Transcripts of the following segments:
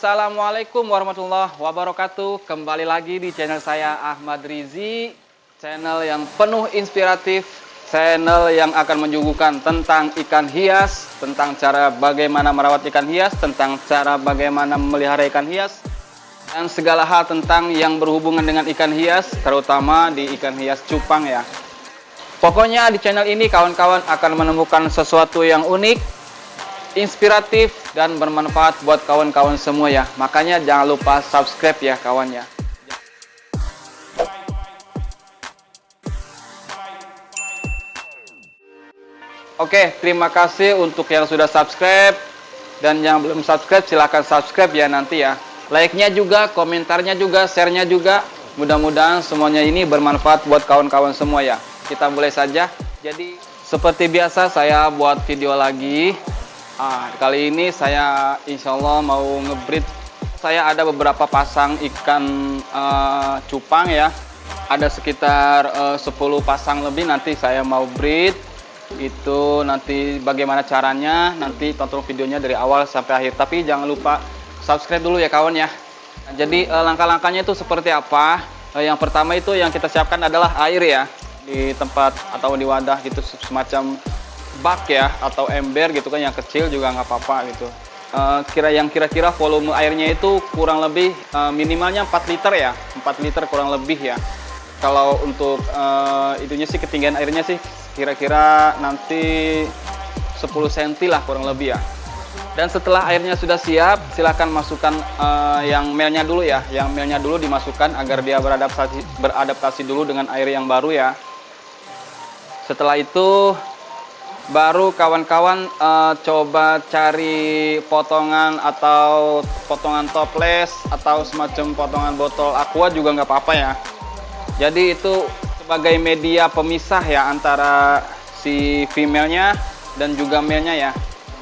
Assalamualaikum warahmatullahi wabarakatuh. Kembali lagi di channel saya Ahmad Rizi, channel yang penuh inspiratif, channel yang akan menyuguhkan tentang ikan hias, tentang cara bagaimana merawat ikan hias, tentang cara bagaimana memelihara ikan hias, dan segala hal tentang yang berhubungan dengan ikan hias, terutama di ikan hias cupang ya. Pokoknya di channel ini kawan-kawan akan menemukan sesuatu yang unik, inspiratif, dan bermanfaat buat kawan-kawan semua ya. Makanya jangan lupa subscribe ya kawannya. Oke, terima kasih untuk yang sudah subscribe, dan yang belum subscribe silahkan subscribe ya nanti ya. Like-nya juga, komentarnya juga, share-nya juga. Mudah-mudahan semuanya ini bermanfaat buat kawan-kawan semua ya. Kita mulai saja. Jadi seperti biasa saya buat video lagi. Kali ini saya insya Allah mau ngebreed. Saya ada beberapa pasang ikan cupang ya. Ada sekitar 10 pasang lebih nanti saya mau breed. Itu nanti bagaimana caranya, nanti tonton videonya dari awal sampai akhir. Tapi jangan lupa subscribe dulu ya kawan ya. Jadi langkah-langkahnya itu seperti apa? Yang pertama itu yang kita siapkan adalah air ya. Di tempat atau di wadah gitu, semacam bak ya, atau ember gitu kan, yang kecil juga nggak apa-apa gitu. Kira-kira volume airnya itu kurang lebih minimalnya 4 liter ya, 4 liter kurang lebih ya. Kalau untuk itunya sih, ketinggian airnya sih kira-kira nanti 10 cm lah kurang lebih ya. Dan setelah airnya sudah siap, silahkan masukkan yang melnya dulu ya. Yang melnya dulu dimasukkan agar dia beradaptasi dulu dengan air yang baru ya. Setelah itu baru kawan-kawan coba cari potongan atau potongan toples atau semacam potongan botol aqua juga nggak apa-apa ya. Jadi itu sebagai media pemisah ya antara si female-nya dan juga male-nya ya.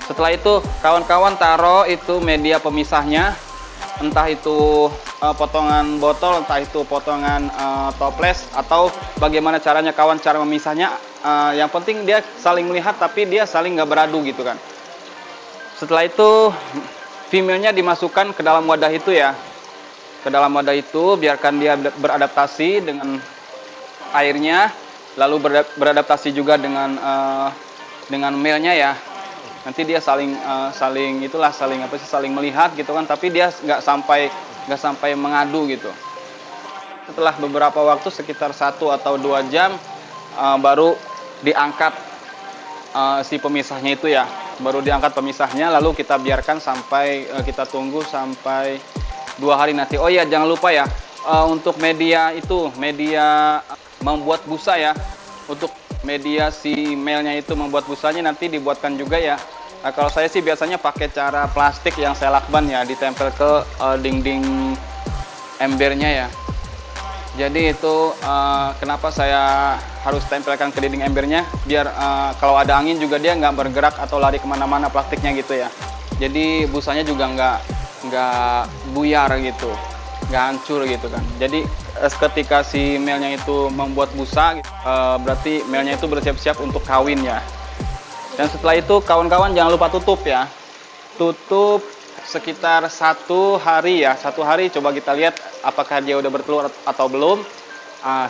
Setelah itu kawan-kawan taruh itu media pemisahnya, entah itu potongan botol, entah itu potongan toples, atau bagaimana caranya kawan cara memisahnya. Yang penting dia saling melihat tapi dia saling nggak beradu gitu kan. Setelah itu female-nya dimasukkan ke dalam wadah itu ya. Ke dalam wadah itu biarkan dia beradaptasi dengan airnya, lalu beradaptasi juga dengan male-nya ya. Nanti dia saling melihat gitu kan, tapi dia nggak sampai mengadu gitu. Setelah beberapa waktu sekitar 1 atau 2 jam baru diangkat si pemisahnya itu ya. Baru diangkat pemisahnya, lalu kita biarkan sampai kita tunggu sampai 2 hari nanti. Oh iya, jangan lupa ya, untuk media itu, media membuat busa ya. Untuk media si male-nya itu membuat busanya nanti dibuatkan juga ya. Nah, kalau saya sih biasanya pakai cara plastik yang saya lakban ya, ditempel ke dinding embernya ya. Jadi itu kenapa saya harus tempelkan ke dinding embernya, biar kalau ada angin juga dia nggak bergerak atau lari kemana-mana plastiknya gitu ya. Jadi busanya juga nggak buyar gitu, nggak hancur gitu kan. Jadi ketika si male-nya itu membuat busa, berarti male-nya itu bersiap-siap untuk kawin ya. Dan setelah itu kawan-kawan jangan lupa tutup ya. Tutup sekitar 1 hari ya. 1 hari coba kita lihat apakah dia udah bertelur atau belum.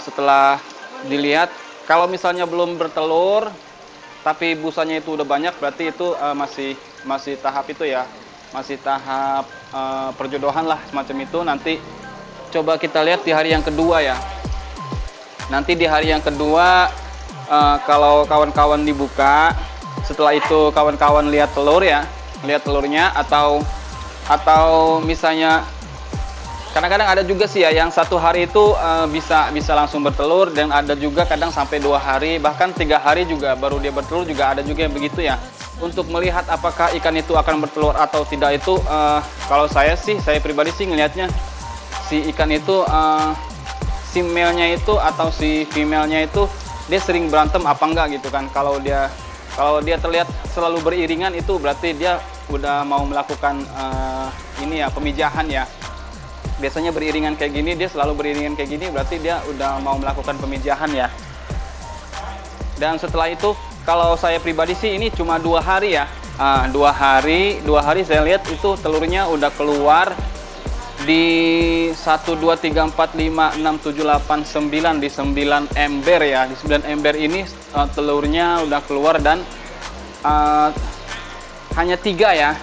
Setelah dilihat, kalau misalnya belum bertelur tapi busanya itu udah banyak, berarti itu masih tahap itu ya. Masih tahap perjodohan lah semacam itu. Nanti coba kita lihat di hari yang kedua ya. Nanti di hari yang kedua kalau kawan-kawan dibuka, setelah itu kawan-kawan lihat telur ya, lihat telurnya, atau misalnya kadang-kadang ada juga sih ya yang 1 hari itu bisa langsung bertelur, dan ada juga kadang sampai 2 hari bahkan 3 hari juga baru dia bertelur, juga ada juga yang begitu ya. Untuk melihat apakah ikan itu akan bertelur atau tidak itu, kalau saya pribadi sih ngelihatnya si ikan itu si male-nya itu atau si female-nya itu dia sering berantem apa enggak gitu kan. Kalau dia terlihat selalu beriringan, itu berarti dia udah mau melakukan ini ya, pemijahan ya. Biasanya beriringan kayak gini, dia selalu beriringan kayak gini, berarti dia udah mau melakukan pemijahan ya. Dan setelah itu kalau saya pribadi sih ini cuma 2 hari ya. 2 hari saya lihat itu telurnya udah keluar di 1, 2, 3, 4, 5, 6, 7, 8, 9, di 9 ember ya. Di 9 ember ini telurnya udah keluar dan hanya 3 ya.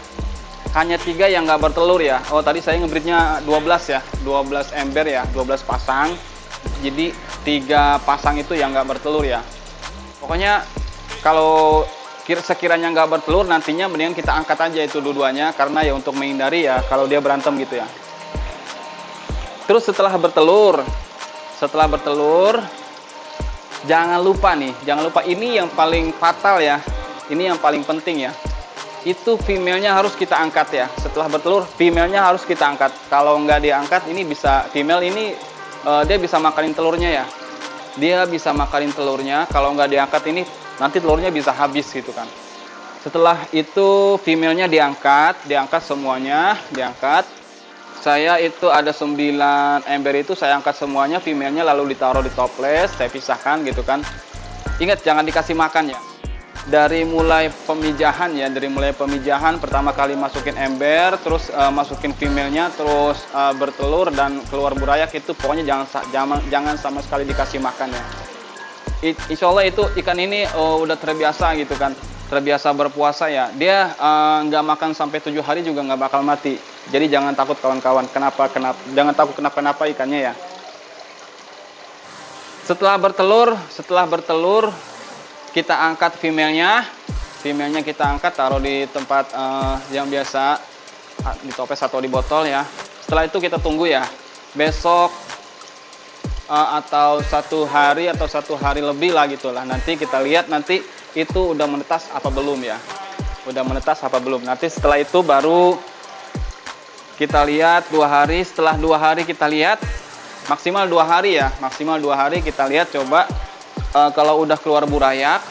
Hanya 3 yang nggak bertelur ya. Oh, tadi saya ngebreednya 12 ya. 12 ember ya, 12 pasang. Jadi 3 pasang itu yang nggak bertelur ya. Pokoknya kalau sekiranya nggak bertelur, nantinya mendingan kita angkat aja itu dua-duanya, karena ya untuk menghindari ya kalau dia berantem gitu ya. Terus setelah bertelur, jangan lupa ini yang paling fatal ya, ini yang paling penting ya. Itu female-nya harus kita angkat ya. Setelah bertelur, female-nya harus kita angkat. Kalau nggak diangkat, ini bisa female ini dia bisa makanin telurnya ya. Dia bisa makanin telurnya. Kalau nggak diangkat ini nanti telurnya bisa habis gitu kan. Setelah itu female-nya diangkat semuanya, diangkat. Saya itu ada 9 ember itu saya angkat semuanya, female-nya lalu ditaruh di toples, saya pisahkan gitu kan. Ingat jangan dikasih makan ya. Dari mulai pemijahan ya, pertama kali masukin ember, terus masukin female-nya, terus bertelur dan keluar burayak, itu pokoknya jangan sama sekali dikasih makan ya. Insya Allah itu ikan ini udah terbiasa gitu kan, terbiasa berpuasa ya. Dia nggak makan sampai 7 hari juga nggak bakal mati. Jadi jangan takut kawan-kawan. Jangan takut kenapa ikannya ya. Setelah bertelur kita angkat female-nya kita angkat, taruh di tempat yang biasa, di toples atau di botol ya. Setelah itu kita tunggu ya, besok atau 1 hari atau 1 hari lebih lah gitulah. Nanti kita lihat nanti itu udah menetas apa belum ya, nanti setelah itu baru kita lihat 2 hari. Setelah 2 hari kita lihat, maksimal 2 hari ya, kita lihat coba kalau udah keluar burayak.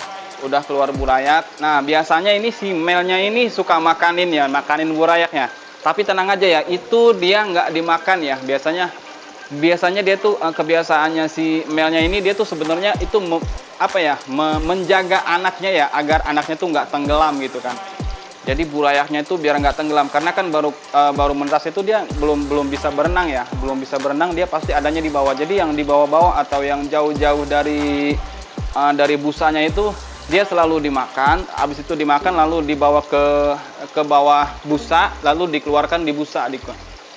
Nah biasanya ini si male-nya ini suka makanin burayaknya. Tapi tenang aja ya, itu dia nggak dimakan ya. Biasanya dia tuh kebiasaannya si male-nya ini, dia tuh sebenarnya itu menjaga anaknya ya, agar anaknya tuh nggak tenggelam gitu kan. Jadi burayaknya itu biar nggak tenggelam, karena kan baru menetas itu dia belum bisa berenang ya, dia pasti adanya di bawah. Jadi yang di bawah-bawah atau yang jauh-jauh dari busanya itu dia selalu dimakan. Habis itu dimakan lalu dibawa ke bawah busa, lalu dikeluarkan di busa.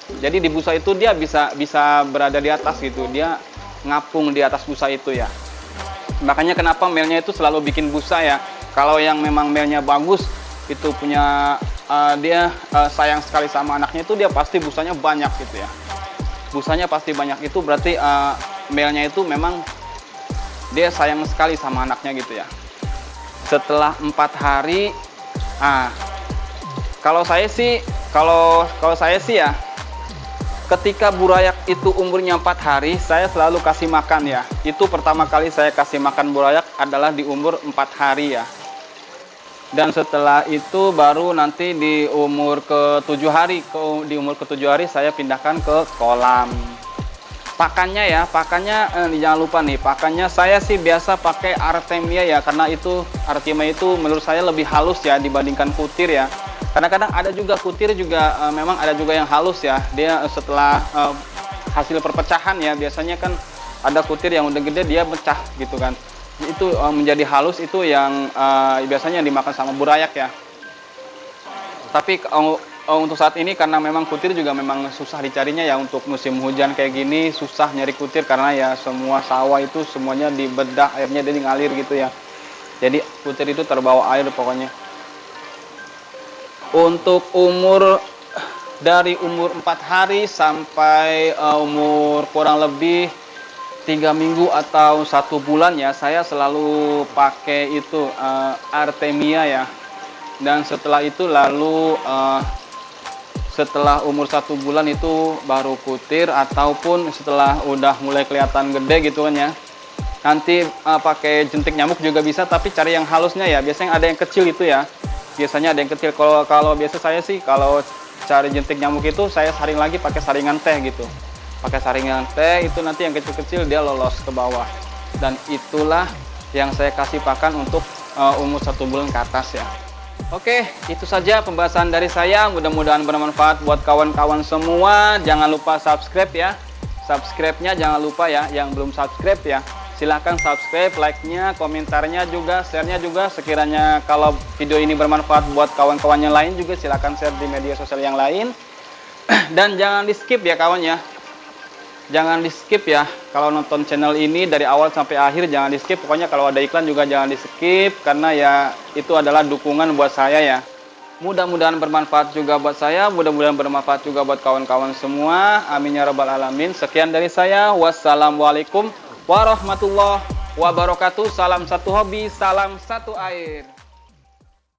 Jadi di busa itu dia bisa berada di atas gitu, dia ngapung di atas busa itu ya. Makanya kenapa male-nya itu selalu bikin busa ya. Kalau yang memang male-nya bagus, itu punya dia sayang sekali sama anaknya, itu dia pasti busanya banyak gitu ya. Busanya pasti banyak, itu berarti male-nya itu memang dia sayang sekali sama anaknya gitu ya. Setelah 4 hari, kalau saya sih ya, ketika burayak itu umurnya 4 hari, saya selalu kasih makan ya. Itu pertama kali saya kasih makan burayak adalah di umur 4 hari ya. Dan setelah itu baru nanti di umur ke-7 hari, saya pindahkan ke kolam. Pakannya jangan lupa nih, pakannya saya sih biasa pakai Artemia ya, karena itu Artemia itu menurut saya lebih halus ya dibandingkan kutir ya. Kadang-kadang ada juga kutir juga, memang ada juga yang halus ya. Dia setelah hasil perpecahan ya, biasanya kan ada kutir yang udah gede dia pecah gitu kan. Itu menjadi halus, itu yang biasanya dimakan sama burayak ya. Tapi untuk saat ini karena memang kutir juga memang susah dicarinya ya, untuk musim hujan kayak gini susah nyari kutir, karena ya semua sawah itu semuanya dibedah, airnya jadi ngalir gitu ya. Jadi kutir itu terbawa air pokoknya. Untuk dari umur 4 hari sampai umur kurang lebih 3 minggu atau 1 bulan ya, saya selalu pakai itu Artemia ya. Dan setelah itu lalu setelah umur 1 bulan itu baru kutir, ataupun setelah udah mulai kelihatan gede gitu kan ya, nanti pakai jentik nyamuk juga bisa, tapi cari yang halusnya ya. Biasanya ada yang kecil itu ya, kalau biasa saya sih kalau cari jentik nyamuk itu saya saring lagi pakai saringan teh gitu. Pakai saringan teh itu nanti yang kecil-kecil dia lolos ke bawah. Dan itulah yang saya kasih pakan untuk umur 1 bulan ke atas ya. Oke, itu saja pembahasan dari saya. Mudah-mudahan bermanfaat buat kawan-kawan semua. Jangan lupa subscribe ya. Subscribe-nya jangan lupa ya. Yang belum subscribe ya, silahkan subscribe, like-nya, komentarnya juga, share-nya juga. Sekiranya kalau video ini bermanfaat buat kawan-kawan yang lain juga, silahkan share di media sosial yang lain. Dan jangan di skip ya kawan ya. Jangan di skip ya. Kalau nonton channel ini dari awal sampai akhir jangan di skip. Pokoknya kalau ada iklan juga jangan di skip. Karena ya itu adalah dukungan buat saya ya. Mudah-mudahan bermanfaat juga buat saya. Mudah-mudahan bermanfaat juga buat kawan-kawan semua. Amin ya rabbal alamin. Sekian dari saya. Wassalamualaikum warahmatullahi wabarakatuh. Salam satu hobi, salam satu air.